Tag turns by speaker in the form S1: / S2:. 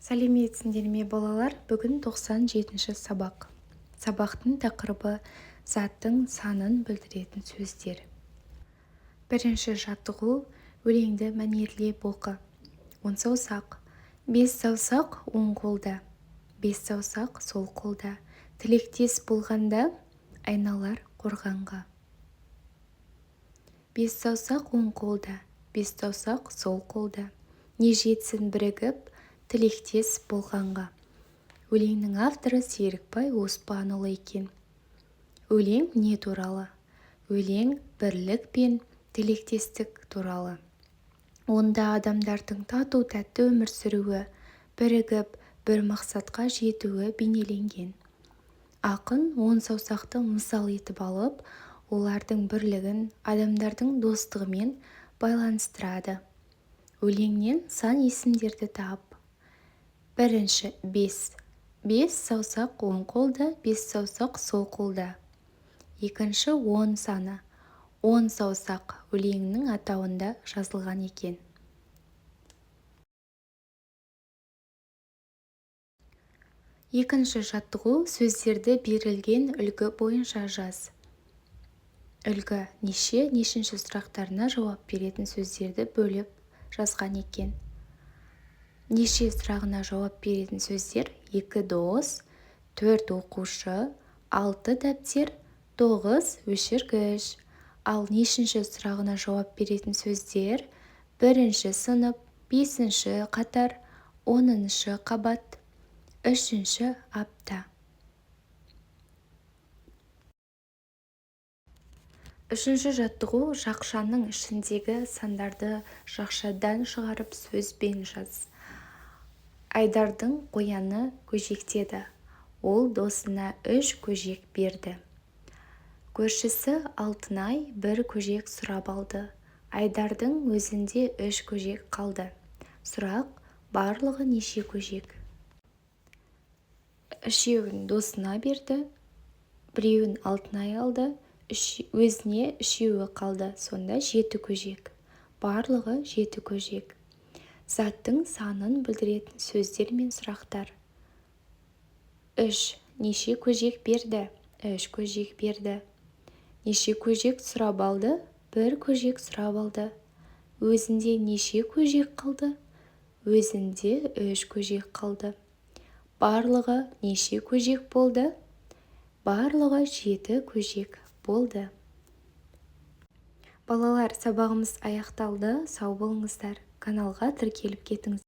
S1: Сәлеметсіңдер ме балалар? Бүгін 97-ші сабақ. Сабақтың тақырыбы заттың санын білдіретін сөздер. Бірінші жаттығу: өлеңді мәнерлеп оқы. 10 саусақ. 5 саусақ оң қолда, 5 саусақ сол қолда. Тілектес болғанда айналар қорғанға. 5 саусақ оң қолда, 5 саусақ сол қолда. Не жетсін бірігіп тілектес болғанға. Өлеңнің авторы Серікбай Оспанұлы екен. Өлең не туралы? Өлең бірлік пен тілектестік туралы. Онда адамдардың тату-тәтті өмір сүруі, бірігіп бір мақсатқа жетуі бейнеленген. Ақын 10 саусақты мысал етіп алып, олардың бірлігін адамдардың достығымен байланыстырады. Өлеңнен сан есімдерді тап. Бірінші 5. 5 саусақ оң қолда, 5 саусақ сол қолда. Екінші 10 саны. 10 саусақ өлеңнің атауында жазылған екен. Екінші жаттығу: сөздерді берілген үлгі бойынша жаз. Үлгі нешінші сұрақтарына жауап беретін сөздерді бөліп жазған екен. Неше сұрағына жауап беретін сөздер: 2 дос, 4 оқушы, 6 дәптер, 9 өшіргіш. Ал нешінші сұрағына жауап беретін сөздер: 1-ші сынып, 5-ші қатар, 10-шы қабат, 3-ші апта. Үшінші жаттығу: жақшаның ішіндегі сандарды жақшадан шығарып сөзбен жаз. Айдардың қояны көжектеді. Ол досына 3 көжек берді. Көршісі Алтынай 1 көжек сұрап алды. Айдардың өзінде 3 көжек қалды. Сұрақ: барлығы неше көжек? Үшеуін досына берді, біреуін Алтынай алды, өзіне 3-еуі қалды. Сонда 7 көжек. Барлығы 7 көжек. Заттың санын білдіретін сөздер мен сұрақтар. 3. Неше көжек берді? 3 көжек берді. Неше көжек сұрап алды? 1 көжек сұрап алды. Өзінде неше көжек қалды? Өзінде 3 көжек қалды. Барлығы неше көжек болды? Барлығы 7 көжек болды. Балалар, сабағымыз аяқталды. Сау болыңыздар. Каналға тіркеліп кетіңіз.